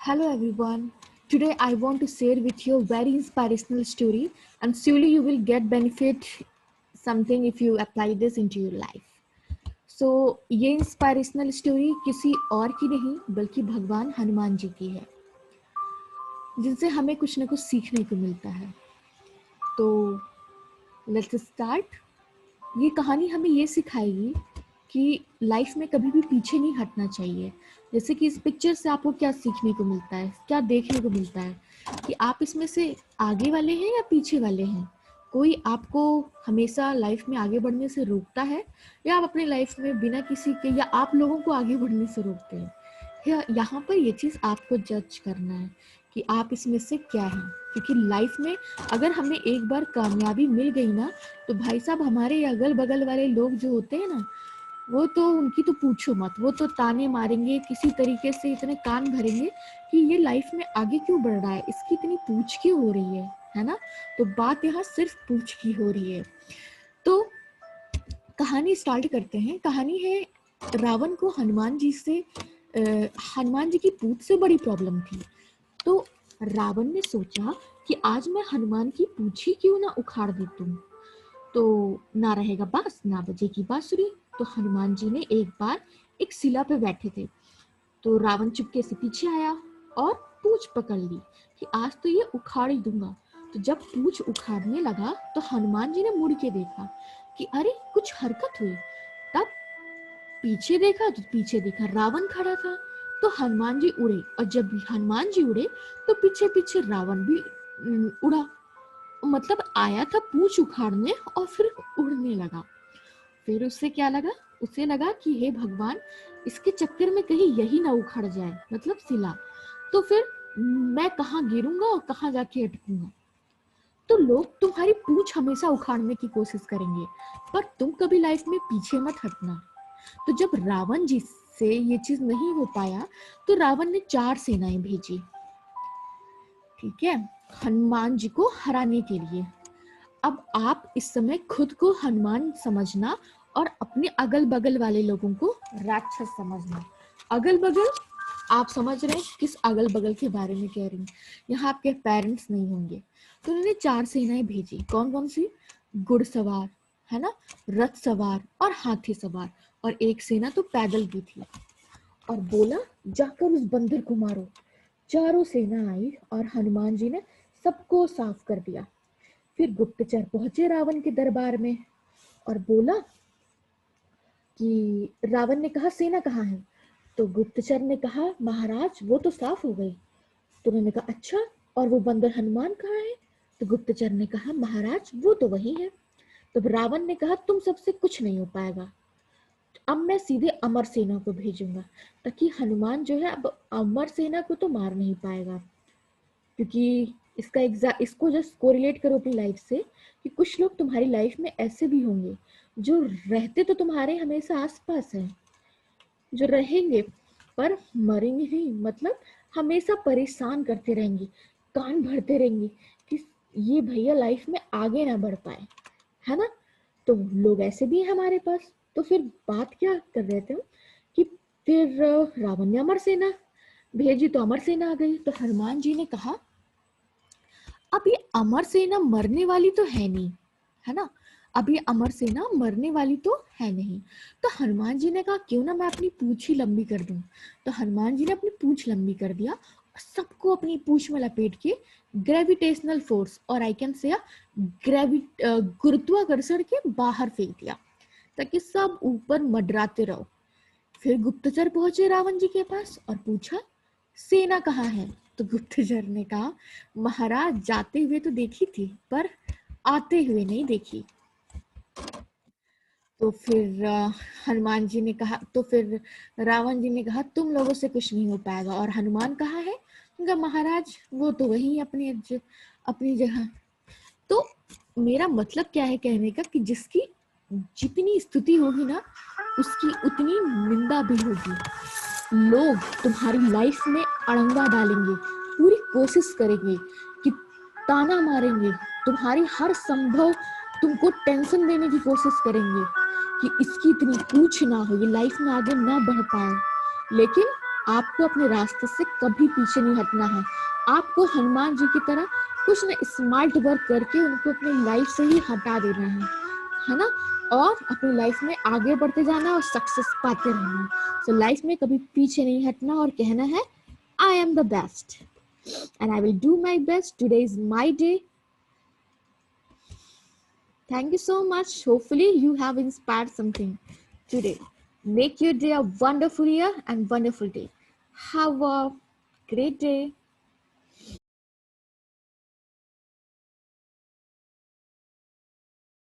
Hello everyone. Today I want to share with you a very inspirational story and surely you will get benefit something if you apply this into your life. So ये inspirational story किसी और की नहीं बल्कि भगवान हनुमान जी की है जिनसे हमें कुछ ना कुछ सीखने को मिलता है. तो लेट्स स्टार्ट. ये कहानी हमें ये सिखाएगी कि लाइफ में कभी भी पीछे नहीं हटना चाहिए. जैसे कि इस पिक्चर से आपको क्या सीखने को मिलता है, क्या देखने को मिलता है कि आप इसमें से आगे वाले हैं या पीछे वाले हैं. कोई आपको हमेशा लाइफ में आगे बढ़ने से रोकता है या आप अपने लाइफ में बिना किसी के या आप लोगों को आगे बढ़ने से रोकते हैं. यहाँ पर ये चीज़ आपको जज करना है कि आप इसमें से क्या हैं. क्योंकि लाइफ में अगर हमें एक बार कामयाबी मिल गई ना तो भाई साहब हमारे अगल बगल वाले लोग जो होते हैं ना वो तो उनकी तो पूछो मत. वो तो ताने मारेंगे, किसी तरीके से इतने कान भरेंगे कि ये लाइफ में आगे क्यों बढ़ रहा है, इसकी इतनी पूछ क्यों हो रही है ना. तो बात यहाँ सिर्फ पूछ की हो रही है. तो कहानी स्टार्ट करते हैं. कहानी है रावण को हनुमान जी की पूछ से बड़ी प्रॉब्लम थी. तो रावण ने सोचा कि आज मैं हनुमान की पूछ ही क्यों ना उखाड़ देता हूँ, तो ना रहेगा बांस ना बजेगी बांसुरी. तो हनुमान जी ने एक बार एक शिला पे बैठे थे तो रावण चुपके से पीछे आया और पूंछ पकड़ ली कि आज तो ये उखाड़ ही दूंगा. तो जब पूंछ उखाड़ने लगा तो हनुमान जी ने मुड़ के देखा कि अरे कुछ हरकत हुई. तब पीछे देखा रावण खड़ा था. तो हनुमान जी उड़े और जब हनुमान जी उड़े तो पीछे पीछे रावण भी उड़ा. मतलब आया था पूंछ उखाड़ने और फिर उड़ने लगा. फिर उससे क्या लगा, उसे लगा कि हे भगवान इसके चक्कर में कहीं यही ना उखड़ जाए, मतलब सिला. तो फिर मैं कहाँ गिरूंगा और कहाँ जाके अटकूंगा. तो लोग तुम्हारी पूंछ हमेशा उखाड़ने की कोशिश करेंगे पर तुम कभी लाइफ में पीछे मत हटना. तो जब रावण जी से ये चीज नहीं हो पाया तो रावण ने 4 सेनाएं भेजी, ठीक है, हनुमान जी को हराने के लिए. अब आप इस समय खुद को हनुमान समझना और अपने अगल बगल वाले लोगों को राक्षस समझना. अगल बगल आप समझ रहे हैं किस अगल बगल के बारे में कह रही हूँ. यहाँ आपके पेरेंट्स नहीं होंगे. तो उन्होंने 4 सेनाएं भेजी. कौन कौन सी? घुड़सवार, है ना, रथ सवार और हाथी सवार, और एक सेना तो पैदल भी थी. और बोला जाकर उस बंदर को मारो. चारों सेना आई और हनुमान जी ने सबको साफ कर दिया. फिर गुप्तचर पहुंचे रावण के दरबार में और बोला कि रावण ने कहा सेना कहाँ है. तो गुप्तचर ने कहा महाराज वो तो साफ हो गई. तो उन्होंने कहा अच्छा, और वो बंदर हनुमान कहाँ है. तो गुप्तचर ने कहा महाराज वो तो वही है. तो रावण ने कहा तुम सबसे कुछ नहीं हो पाएगा. अब मैं सीधे अमर सेना को भेजूंगा ताकि हनुमान जो है अब अमर सेना को तो मार नहीं पाएगा. क्योंकि इसको जस्ट कोरिलेट करो अपनी लाइफ से कि कुछ लोग तुम्हारी लाइफ में ऐसे भी होंगे जो रहते तो तुम्हारे हमेशा आसपास हैं, जो रहेंगे पर मरेंगे नहीं. मतलब हमेशा परेशान करते रहेंगे, कान भरते रहेंगे कि ये भैया लाइफ में आगे ना बढ़ पाए, है ना. तो लोग ऐसे भी हैं हमारे पास. तो फिर बात क्या कर रहे थे हम कि फिर रावण ने अमर सेना भेजी तो अमर सेना आ गई. तो हनुमान जी ने कहा अब ये अमर सेना मरने वाली तो है नहीं, है ना. अब ये अमर सेना मरने वाली तो है नहीं. तो हनुमान जी ने कहा क्यों ना मैं अपनी पूंछ ही लंबी कर दूं. तो हनुमान जी ने अपनी पूंछ लंबी कर दिया, सबको अपनी पूंछ में लपेट के ग्रेविटेशनल फोर्स और आई कैन से गुरुत्वाकर्षण के बाहर फेंक दिया ताकि सब ऊपर मंडराते रहो. फिर गुप्तचर पहुंचे रावण जी के पास और पूछा सेना कहाँ है. तो गुप्तचर ने कहा महाराज जाते हुए तो देखी थी पर आते हुए नहीं देखी. तो फिर हनुमान जी ने कहा, तो फिर रावण जी ने कहा तुम लोगों से कुछ नहीं हो पाएगा. और हनुमान कहाँ है. उनका महाराज वो तो वही अपनी जगह. तो मेरा मतलब क्या है कहने का कि जिसकी जितनी स्तुति होगी ना उसकी उतनी निंदा भी होगी. लोग तुम्हारी लाइफ में अड़ंगा डालेंगे, पूरी कोशिश करेंगे कि ताना मारेंगे, तुम्हारी हर संभव तुमको टेंशन देने की कोशिश करेंगे कि इसकी इतनी पूछ ना हो, ये लाइफ में आगे ना बढ़ पाए. लेकिन आपको अपने रास्ते से कभी पीछे नहीं हटना है। आपको हनुमान जी की तरह कुछ ना स्मार्ट वर्क करके उनको अपनी लाइफ से ही हटा देना है ना, और अपनी लाइफ में आगे बढ़ते जाना और सक्सेस पाते रहना। सो लाइफ में कभी पीछे नहीं हटना और कहना है I am the best and I will do my best. Today is my day. Thank you so much. Hopefully you have inspired something today. Make your day a wonderful year and wonderful day. Have a great day.